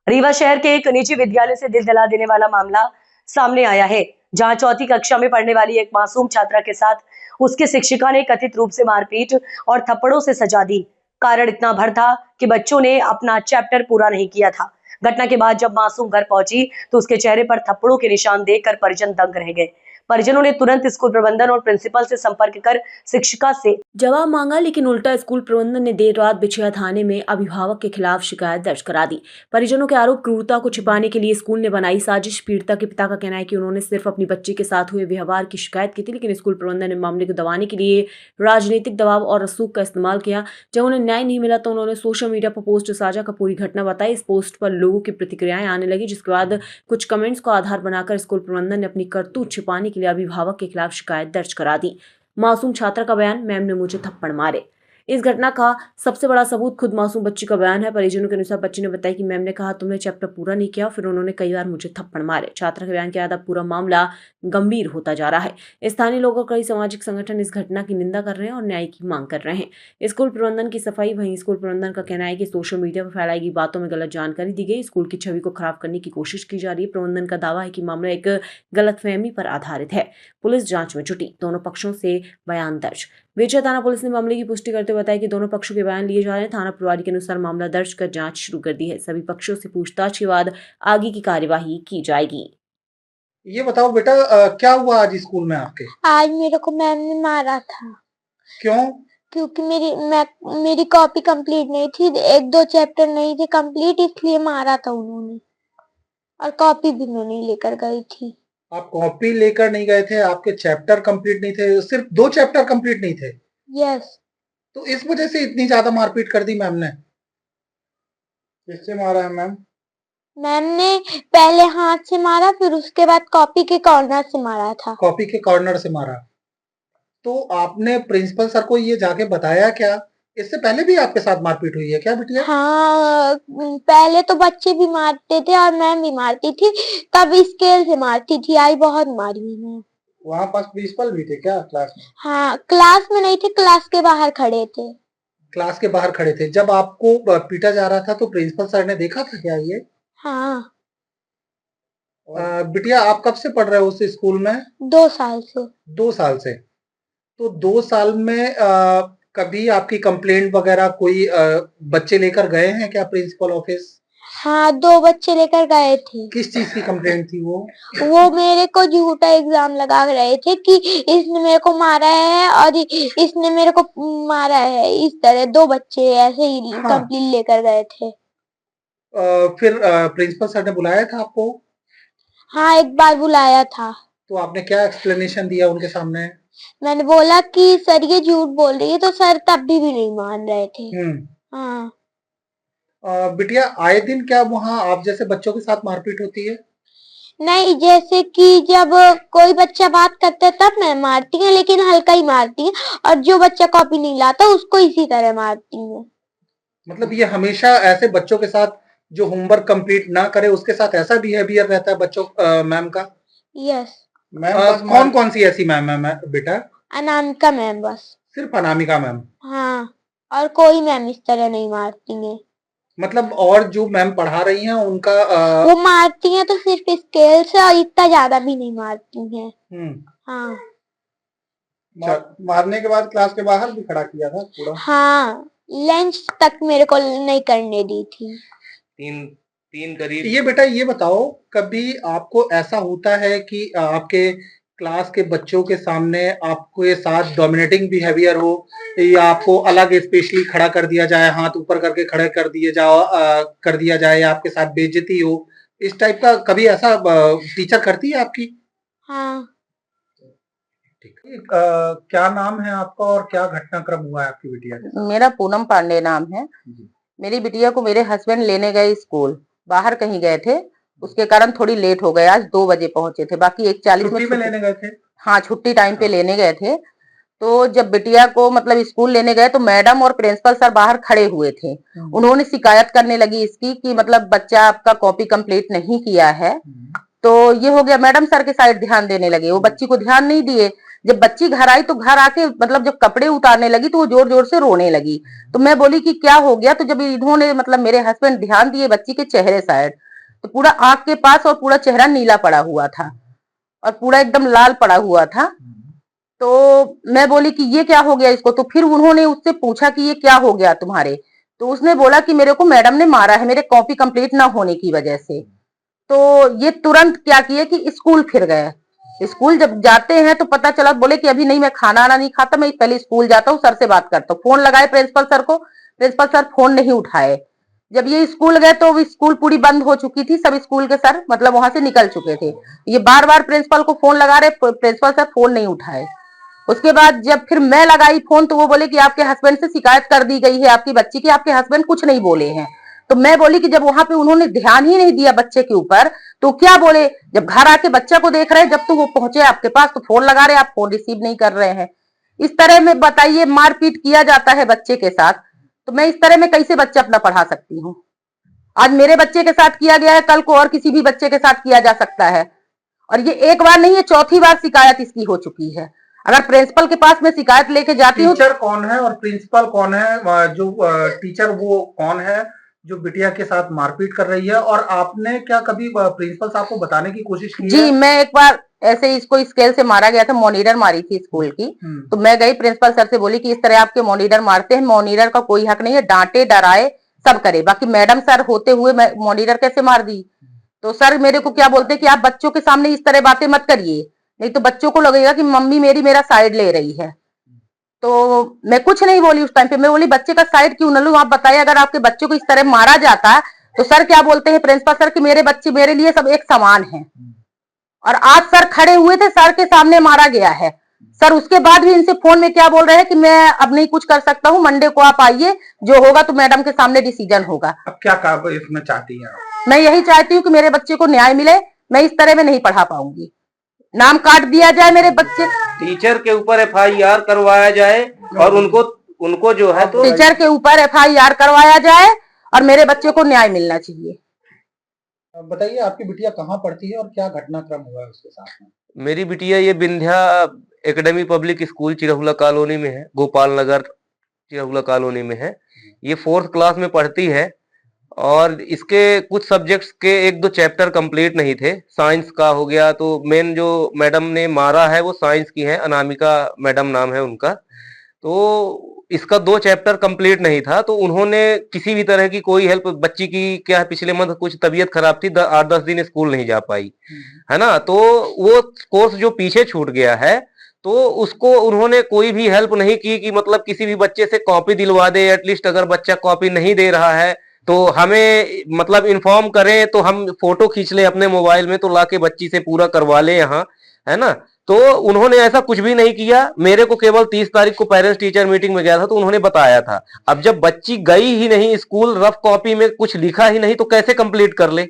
रीवा शहर के एक निजी विद्यालय से दिल दहला देने वाला मामला सामने आया है, जहां चौथी कक्षा में पढ़ने वाली एक मासूम छात्रा के साथ उसके शिक्षिका ने कथित रूप से मारपीट और थप्पड़ों से सजा दी। कारण इतना भर था कि बच्चों ने अपना चैप्टर पूरा नहीं किया था। घटना के बाद जब मासूम घर पहुंची तो उसके चेहरे पर थप्पड़ों के निशान देखकर परिजन दंग रह गए। परिजनों ने तुरंत स्कूल प्रबंधन और प्रिंसिपल से संपर्क कर शिक्षिका से जवाब मांगा, लेकिन उल्टा स्कूल प्रबंधन ने देर रात बिछिया थाने में अभिभावक के खिलाफ शिकायत दर्ज करा दी। परिजनों के आरोप क्रूरता को छिपाने के लिए स्कूल ने बनाई साजिश। पीड़िता के पिता का कहना है कि उन्होंने सिर्फ अपनी बच्ची के साथ हुए व्यवहार की शिकायत की थी, लेकिन स्कूल प्रबंधन ने मामले को दबाने के लिए राजनीतिक दबाव और रसूख का इस्तेमाल किया। जब उन्हें न्याय नहीं मिला तो उन्होंने सोशल मीडिया पर पोस्ट साझा कर पूरी घटना बताई। इस पोस्ट पर लोगों की प्रतिक्रियाएं आने लगी, जिसके बाद कुछ कमेंट्स को आधार बनाकर स्कूल प्रबंधन ने अपनी करतूत छिपाने के लिए अभिभावक के खिलाफ शिकायत दर्ज करा दी। मासूम छात्रा का बयान, मैम ने मुझे थप्पड़ मारे। इस घटना का सबसे बड़ा सबूत खुद मासूम बच्ची का बयान है। परिजनों के अनुसार बच्ची ने बताया कि मैम ने कहा तुमने चैप्टर पूरा नहीं किया, फिर उन्होंने कई बार मुझे थप्पड़ मारे। छात्रा के बयान के बाद अब पूरा मामला गंभीर होता जा रहा है। स्थानीय लोग और कई सामाजिक संगठन इस घटना की निंदा कर रहे हैं और न्याय की मांग कर रहे हैं। स्कूल प्रबंधन की सफाई, वहीं स्कूल प्रबंधन का कहना है कि सोशल मीडिया पर फैलाई गई बातों में गलत जानकारी दी गई, स्कूल की छवि को खराब करने की कोशिश की जा रही है। प्रबंधन का दावा है कि मामला एक गलतफहमी पर आधारित है। पुलिस जांच में जुटी, दोनों पक्षों से बयान दर्ज। विजय थाना पुलिस ने मामले की पुष्टि करते हुए बताया कि दोनों पक्षों के बयान लिए जा रहे हैं। थाना प्रभारी के अनुसार मामला दर्ज कर जांच शुरू कर दी है। सभी पक्षों से पूछताछ के बाद आगे की कार्यवाही की जाएगी। ये बताओ बेटा, क्या हुआ आज स्कूल में आपके? आज मेरे को मैम ने मारा था। क्यों? क्योंकि मेरी कॉपी कंप्लीट नहीं थी, एक दो चैप्टर नहीं थे कंप्लीट, इसलिए मारा था उन्होंने। और कॉपी भी मैं नहीं लेकर गई थी। आप कॉपी लेकर नहीं गए थे, आपके चैप्टर कंप्लीट नहीं थे, सिर्फ 2 चैप्टर कंप्लीट नहीं थे? यस। तो इस वजह से इतनी ज्यादा मारपीट कर दी मैम ने? किससे मारा है मैम? मैम ने पहले हाथ से मारा, फिर उसके बाद कॉपी के कॉर्नर से मारा था। कॉपी के कॉर्नर से मारा। तो आपने प्रिंसिपल सर को ये जाके बताया क्या? इससे पहले भी आपके साथ मारपीट हुई है क्या बिटिया? हाँ, पहले तो बच्चे भी मारते थे और मैम भी मारती थी, तब स्केल से मारती थी। आई बहुत मारी है। वहाँ पास प्रिंसिपल भी थे क्या क्लास में? हाँ, क्लास में नहीं थे, क्लास के बाहर खड़े थे। क्लास के बाहर खड़े थे। जब आपको पीटा जा रहा था तो प्रिंसिपल सर ने देखा था क्या ये? हाँ। बिटिया, आप कब से पढ़ रहे हो उस स्कूल में? 2 साल से। 2 साल से। तो 2 साल में कभी आपकी कंप्लेंट वगैरह कोई बच्चे लेकर गए हैं क्या प्रिंसिपल ऑफिस? हाँ, 2 बच्चे लेकर गए थे। किस चीज की कंप्लेंट थी वो? वो मेरे को झूठा एग्जाम लगा रहे थे कि इसने मेरे को मारा है और इसने मेरे को मारा है। इस तरह 2 बच्चे ऐसे ही हाँ। कंप्लेंट लेकर गए थे। फिर प्रिंसिपल सर ने बुलाया था आपको? हाँ, एक बार बुलाया था। तो आपने क्या एक्सप्लेनेशन दिया उनके सामने? मैंने बोला कि सर ये झूठ बोल रही है, तो सर तब भी नहीं मान रहे थे। हाँ। बिटिया, आए दिन क्या वहाँ आप जैसे बच्चों के साथ मारपीट होती है? नहीं, जैसे कि जब कोई बच्चा बात करता है तब मैं मारती हूँ, लेकिन हल्का ही मारती हूँ, और जो बच्चा कॉपी नहीं लाता उसको इसी तरह मारती हूँ। मतलब ये हमेशा ऐसे बच्चों के साथ जो होमवर्क कंप्लीट ना करे उसके साथ ऐसा बिहेवियर रहता है बच्चों मैम का? यस। मैम कौन कौन सी ऐसी मैम है बेटा? अनामिका मैम बस। सिर्फ अनामिका मैम? हाँ, और कोई मैम इस तरह नहीं मारती है। मतलब और जो मैम पढ़ा रही हैं उनका वो मारती हैं तो सिर्फ स्केल से, और इतना ज्यादा भी नहीं मारती हैं। हाँ। मारने के बाद क्लास के बाहर भी खड़ा किया था पूरा? हाँ, लंच तक मेरे को नहीं करने दी थी। तीन करीब। ये बेटा, ये बताओ, कभी आपको ऐसा होता है कि आपके क्लास के बच्चों के सामने आपको ये साथ डोमिनेटिंग बिहेवियर हो, या आपको अलग स्पेशली खड़ा कर दिया जाए, हाथ ऊपर करके खड़े कर दिया जाए, या आपके साथ बेइज्जती हो, इस टाइप का कभी ऐसा टीचर करती है आपकी? हाँ। क्या नाम है आपका और क्या घटनाक्रम हुआ है आपकी बिटिया के साथ? मेरा पूनम पांडे नाम है। मेरी बिटिया को मेरे हस्बैंड लेने गए स्कूल, बाहर कहीं गए थे, उसके कारण थोड़ी लेट हो गए। आज 2 बजे पहुंचे थे, बाकी 1:40 में लेने गए थे? हाँ, छुट्टी टाइम पे लेने गए थे। तो जब बिटिया को मतलब स्कूल लेने गए तो मैडम और प्रिंसिपल सर बाहर खड़े हुए थे। उन्होंने शिकायत करने लगी इसकी कि मतलब बच्चा आपका कॉपी कंप्लीट नहीं किया है। तो ये हो गया, मैडम सर के साइड ध्यान देने लगे, वो बच्ची को ध्यान नहीं दिए। जब बच्ची घर आई तो घर आके मतलब जब कपड़े उतारने लगी तो वो जोर जोर से रोने लगी। तो मैं बोली कि क्या हो गया, तो जब इन्होंने मतलब मेरे हस्बैंड ध्यान दिए बच्ची के चेहरे साइड, तो पूरा आंख के पास और पूरा चेहरा नीला पड़ा हुआ था और पूरा एकदम लाल पड़ा हुआ था। तो मैं बोली कि ये क्या हो गया इसको, तो फिर उन्होंने उससे पूछा कि ये क्या हो गया तुम्हारे, तो उसने बोला कि मेरे को मैडम ने मारा है मेरे कॉपी कंप्लीट ना होने की वजह से। तो ये तुरंत क्या किए कि स्कूल फिर गए। स्कूल जब जाते हैं तो पता चला, बोले कि अभी नहीं, मैं खाना आना नहीं खाता, मैं पहले स्कूल जाता हूँ, सर से बात करता हूँ। फोन लगाए प्रिंसिपल सर को, प्रिंसिपल सर फोन नहीं उठाए। जब ये स्कूल गए तो स्कूल पूरी बंद हो चुकी थी, सब स्कूल के सर मतलब वहां से निकल चुके थे। ये बार बार प्रिंसिपल को फोन लगा रहे, प्रिंसिपल सर फोन नहीं उठाए। उसके बाद जब फिर मैं लगाई फोन तो वो बोले कि आपके हस्बैंड से शिकायत कर दी गई है आपकी बच्ची की, आपके हस्बैंड कुछ नहीं बोले हैं। तो मैं बोली कि जब वहां पे उन्होंने ध्यान ही नहीं दिया बच्चे के ऊपर तो क्या बोले, जब घर आके बच्चा को देख रहे हैं, जब तो वो पहुंचे आपके पास तो फोन लगा रहे, आप फोन रिसीव नहीं कर रहे हैं। इस तरह में बताइए मारपीट किया जाता है बच्चे के साथ, तो मैं इस तरह में कैसे बच्चा अपना पढ़ा सकती हूँ। आज मेरे बच्चे के साथ किया गया है, कल को और किसी भी बच्चे के साथ किया जा सकता है। और ये एक बार नहीं, ये चौथी बार शिकायत इसकी हो चुकी है। अगर प्रिंसिपल के पास मैं शिकायत लेके जाती हूँ। टीचर कौन है और प्रिंसिपल कौन है? जो टीचर वो कौन है जो बिटिया के साथ मारपीट कर रही है? और आपने क्या कभी प्रिंसिपल साहब को बताने की कोशिश की जी है? मैं एक बार ऐसे इसको स्केल से मारा गया था, मॉनिटर मारी थी स्कूल की। तो मैं गई प्रिंसिपल सर से बोली कि इस तरह आपके मॉनिटर मारते हैं, मॉनिटर का कोई हक नहीं है, डांटे डराए सब करे, बाकी मैडम सर होते हुए मॉनिटर कैसे मार दी। तो सर मेरे को क्या बोलते कि आप बच्चों के सामने इस तरह बातें मत करिए, नहीं तो बच्चों को लगेगा कि मम्मी मेरा साइड ले रही है। तो मैं कुछ नहीं बोली उस टाइम पे, मैं बोली बच्चे का साइड क्यों न लूं, आप बताइए अगर आपके बच्चों को इस तरह मारा जाता तो सर क्या बोलते हैं प्रिंसिपल सर कि मेरे बच्चे मेरे लिए सब एक समान है। और आज सर खड़े हुए थे, सर के सामने मारा गया है। सर उसके बाद भी इनसे फोन में क्या बोल रहे हैं कि मैं अब नहीं कुछ कर सकता हूँ, मंडे को आप आइए, जो होगा तो मैडम के सामने डिसीजन होगा। अब क्या इसमें चाहती हैं? मैं यही चाहती हूँ कि मेरे बच्चे को न्याय मिले, मैं इस तरह में नहीं पढ़ा पाऊंगी, नाम काट दिया जाए मेरे बच्चे। टीचर के ऊपर FIR करवाया जाए और उनको जो है तो टीचर के ऊपर FIR करवाया जाए और मेरे बच्चे को न्याय मिलना चाहिए। बताइए आपकी बिटिया कहाँ पढ़ती है और क्या घटनाक्रम हुआ है उसके साथ में? मेरी बिटिया ये Vindhya academy public school Chirahula colony में है, गोपाल नगर चिरहुला कॉलोनी में है। ये 4th क्लास में पढ़ती है और इसके कुछ सब्जेक्ट्स के 1-2 चैप्टर कंप्लीट नहीं थे। साइंस का हो गया, तो मेन जो मैडम ने मारा है वो साइंस की है, अनामिका मैडम नाम है उनका। तो इसका 2 चैप्टर कंप्लीट नहीं था, तो उन्होंने किसी भी तरह की कोई हेल्प, बच्ची की क्या है पिछले मंथ कुछ तबीयत खराब थी, 8-10 दिन स्कूल नहीं जा पाई है ना, तो वो कोर्स जो पीछे छूट गया है तो उसको उन्होंने कोई भी हेल्प नहीं की कि मतलब किसी भी बच्चे से कॉपी दिलवा दे। एटलीस्ट अगर बच्चा कॉपी नहीं दे रहा है तो हमें मतलब इन्फॉर्म करें, तो हम फोटो खींच ले अपने मोबाइल में, तो लाके बच्ची से पूरा करवा ले यहाँ, है ना। तो उन्होंने ऐसा कुछ भी नहीं किया। मेरे को केवल 30 तारीख को पेरेंट्स टीचर मीटिंग में गया था तो उन्होंने बताया था। अब जब बच्ची गई ही नहीं स्कूल, रफ कॉपी में कुछ लिखा ही नहीं, तो कैसे कंप्लीट कर ले।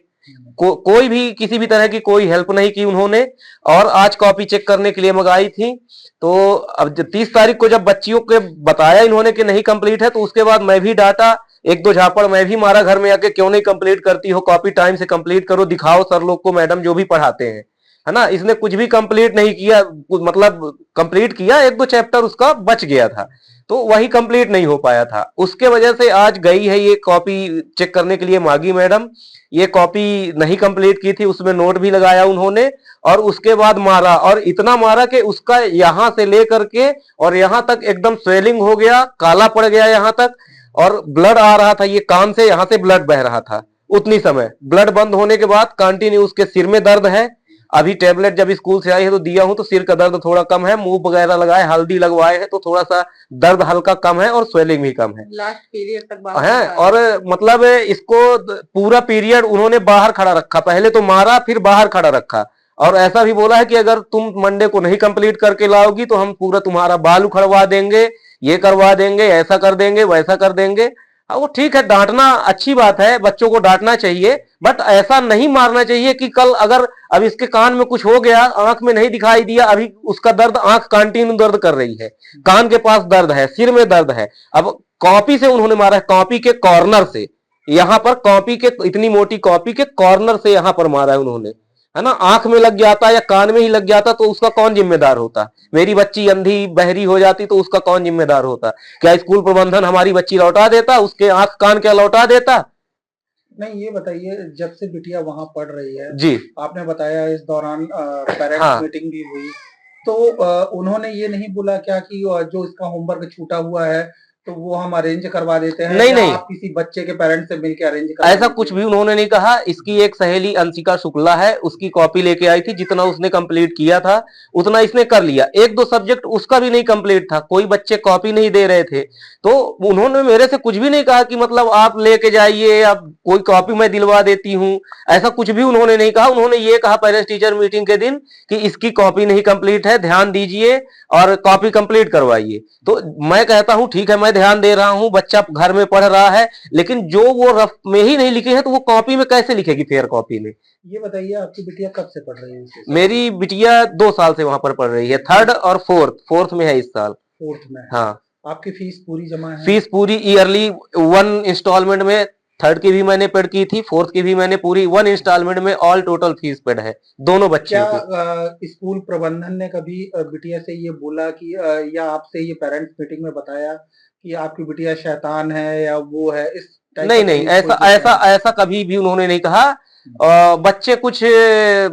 कोई भी किसी भी तरह की कोई हेल्प नहीं की उन्होंने। और आज कॉपी चेक करने के लिए मंगाई थी, तो अब 30 तारीख को जब बच्चियों के बताया इन्होंने कि नहीं कंप्लीट है, तो उसके बाद मैं भी डांटा, 1-2 झापड़ मैं भी मारा घर में आके, क्यों नहीं कंप्लीट करती हो, कॉपी टाइम से कंप्लीट करो, दिखाओ सर लोग को, मैडम जो भी पढ़ाते हैं, है ना। इसने कुछ भी कंप्लीट नहीं किया, मतलब कंप्लीट किया 1-2 चैप्टर उसका बच गया था, तो वही कंप्लीट नहीं हो पाया था। उसके वजह से आज गई है ये कॉपी चेक करने के लिए मागी मैडम, ये कॉपी नहीं कंप्लीट की थी, उसमें नोट भी लगाया उन्होंने, और उसके बाद मारा, और इतना मारा कि उसका यहां से लेकर के और यहां तक एकदम स्वेलिंग हो गया, काला पड़ गया यहां तक, और ब्लड आ रहा था, ये कान से यहां से ब्लड बह रहा था उतनी समय। ब्लड बंद होने के बाद कंटिन्यू उसके सिर में दर्द है। अभी टेबलेट जब स्कूल से आई है तो दिया हूं, तो सिर का दर्द थोड़ा कम है, मुंह वगैरह लगाए, हल्दी लगवाए हैं, तो थोड़ा सा दर्द हल्का कम है और स्वेलिंग भी कम है। लास्ट पीरियड तक है, और मतलब इसको पूरा पीरियड उन्होंने बाहर खड़ा रखा, पहले तो मारा फिर बाहर खड़ा रखा, और ऐसा भी बोला है कि अगर तुम मंडे को नहीं कंप्लीट करके लाओगी तो हम पूरा तुम्हारा बाल उखड़वा देंगे, ये करवा देंगे, ऐसा कर देंगे, वैसा कर देंगे। वो ठीक है, डांटना अच्छी बात है, बच्चों को डांटना चाहिए, बट ऐसा नहीं मारना चाहिए कि कल अगर अब इसके कान में कुछ हो गया, आंख में नहीं दिखाई दिया, अभी उसका दर्द, आंख कंटिन्यू दर्द कर रही है, कान के पास दर्द है, सिर में दर्द है। अब कॉपी से उन्होंने मारा है, कॉपी के कॉर्नर से, यहां पर कॉपी के, इतनी मोटी कॉपी के कॉर्नर से यहां पर मारा है उन्होंने, है ना, आंख में लग जाता या कान में ही लग जाता तो उसका कौन जिम्मेदार होता? मेरी बच्ची अंधी बहरी हो जाती तो उसका कौन जिम्मेदार होता? क्या स्कूल प्रबंधन हमारी बच्ची लौटा देता? उसके आंख कान क्या लौटा देता? नहीं, ये बताइए, जब से बिटिया वहां पढ़ रही है, जी आपने बताया इस दौरान पेरेंट्स हाँ मीटिंग भी हुई, तो उन्होंने ये नहीं बोला क्या कि जो इसका होमवर्क छूटा हुआ है तो वो हम अरेंज करवा देते हैं, नहीं या नहीं, आप किसी बच्चे के पेरेंट्स से मिलकर अरेंज करवा ऐसा लीजिए? कुछ भी उन्होंने नहीं कहा। इसकी एक सहेली अंशिका शुक्ला है, उसकी कॉपी लेके आई थी, जितना उसने कंप्लीट किया था उतना इसने कर लिया। एक दो सब्जेक्ट उसका भी नहीं कंप्लीट था, कोई बच्चे कॉपी नहीं दे रहे थे, तो उन्होंने मेरे से कुछ भी नहीं कहा कि मतलब आप लेके जाइए, आप कोई कॉपी मैं दिलवा देती हूँ, ऐसा कुछ भी उन्होंने नहीं कहा। उन्होंने ये कहा पेरेंट्स टीचर मीटिंग के दिन कि इसकी कॉपी नहीं कंप्लीट है, ध्यान दीजिए और कॉपी कंप्लीट करवाइए। तो मैं कहता हूं ठीक है, मैं ध्यान दे रहा हूं, बच्चा घर में पढ़ रहा है, लेकिन जो वो रफ में ही नहीं लिखे हैं तो वो कॉपी में कैसे लिखेगी, फेयर कॉपी में? ये बताइए, आपकी बिटिया कब से पढ़ रही है इसे? मेरी बिटिया 2 साल से वहां पर पढ़ रही है, थर्ड और फोर्थ में है इस साल। फोर्थ में है। हाँ, आपकी फीस पूरी जमा है? फीस पूरी ईयरली 1 इंस्टॉलमेंट में, थर्ड की भी मैंने पेड की थी, फोर्थ की भी मैंने पूरी 1 इंस्टॉलमेंट में ऑल टोटल फीस पेड है दोनों क्या बच्चों की। स्कूल प्रबंधन ने कभी बिटिया से ये बोला कि या आपसे ये पेरेंट्स मीटिंग में बताया कि आपकी बिटिया शैतान है या वो है, इस टाइप नहीं का नहीं, कभी ऐसा कोई ऐसा ऐसा कभी भी उन्होंने नहीं कहा। बच्चे कुछ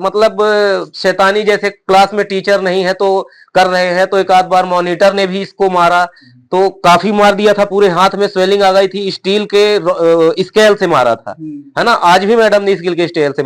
मतलब शैतानी, जैसे क्लास में टीचर नहीं है तो कर रहे हैं, तो एक आध बार मॉनिटर ने भी इसको मारा, तो काफी मार दिया था, पूरे हाथ में स्वेलिंग आ गई थी, स्टील के स्केल से मारा था, है ना। आज भी मैडम ने स्टील के स्केल से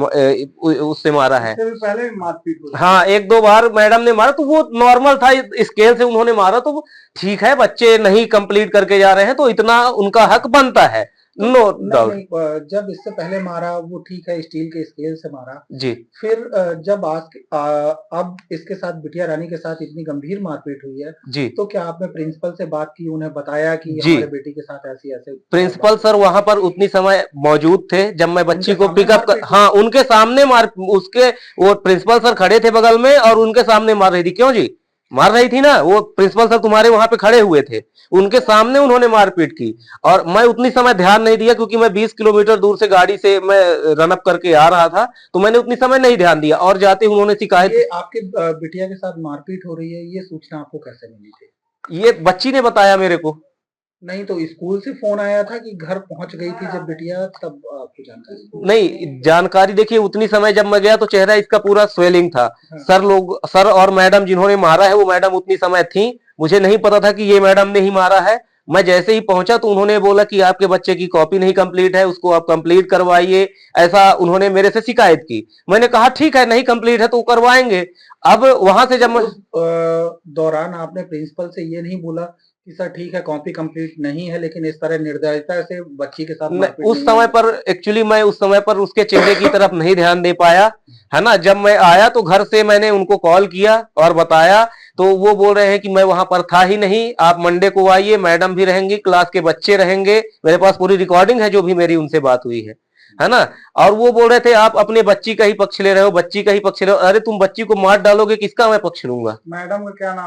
उससे मारा है। इससे भी पहले मारपीट हुई? हाँ, 1-2 बार मैडम ने मारा, तो वो नॉर्मल था, स्केल से उन्होंने मारा तो ठीक है, बच्चे नहीं कंप्लीट करके जा रहे हैं तो इतना उनका हक बनता है, नो डाउट। नहीं, जब इससे पहले मारा वो ठीक है, स्टील के स्केल से मारा, जी फिर जब अब इसके साथ बिटिया रानी के साथ इतनी गंभीर मारपीट हुई है, जी तो क्या आपने प्रिंसिपल से बात की, उन्हें बताया कि जी, हमारे बेटी के साथ ऐसी ऐसे प्रिंसिपल सर वहां पर उतनी समय मौजूद थे जब मैं बच्ची उनके को सामने पिकअप मारपीट हुई? हाँ, उनके सामने उसके वो प्रिंसिपल सर खड़े थे बगल में और उनके सामने मार रही थी। क्यों जी, मार रही थी ना, वो प्रिंसिपल सर तुम्हारे वहां पे खड़े हुए थे, उनके सामने उन्होंने मारपीट की। और मैं उतनी समय ध्यान नहीं दिया क्योंकि मैं 20 किलोमीटर दूर से गाड़ी से मैं रन अप करके आ रहा था, तो मैंने उतनी समय नहीं ध्यान दिया। और जाते ही उन्होंने शिकायत, ये आपके बिटिया के साथ मारपीट हो रही है, ये सूचना आपको कैसे मिली थी? ये बच्ची ने बताया मेरे को। नहीं, तो स्कूल से फोन आया था कि घर पहुंच गई थी जब बिटिया, तब आपको जानकारी? नहीं, जानकारी देखिए, उतनी समय जब मैं गया तो चेहरा इसका पूरा स्वेलिंग था। हाँ। सर और मैडम जिन्होंने मारा है वो मैडम उतनी समय थी, मुझे नहीं पता था कि ये मैडम ने ही मारा है। मैं जैसे ही पहुंचा तो उन्होंने बोला कि आपके बच्चे की कॉपी नहीं कंप्लीट है, उसको आप कंप्लीट करवाइए, ऐसा उन्होंने मेरे से शिकायत की। मैंने कहा ठीक है, नहीं कंप्लीट है तो करवाएंगे। अब वहां से जब मैं उस दौरान आपने प्रिंसिपल से ये नहीं बोला कि सर ठीक है, कॉपी कंप्लीट नहीं है, लेकिन इस तरह निर्दयता से बच्ची के साथ मारपीट उस नहीं समय होनी पर एक्चुअली मैं उस समय पर उसके चेहरे की तरफ नहीं ध्यान दे पाया, है ना। जब मैं आया तो घर से मैंने उनको कॉल किया और बताया, तो वो बोल रहे हैं कि मैं वहां पर था ही नहीं, आप मंडे को आइए, मैडम भी रहेंगी, क्लास के बच्चे रहेंगे, मेरे पास पूरी रिकॉर्डिंग है जो भी मेरी उनसे बात हुई है ना। और वो बोल रहे थे आप अपने बच्ची का ही पक्ष ले रहे हो, बच्ची का ही पक्ष ले रहे हो। अरे तुम बच्ची को मार डालोगे, किसका मैं पक्ष लूंगा? मैडम का क्या नाम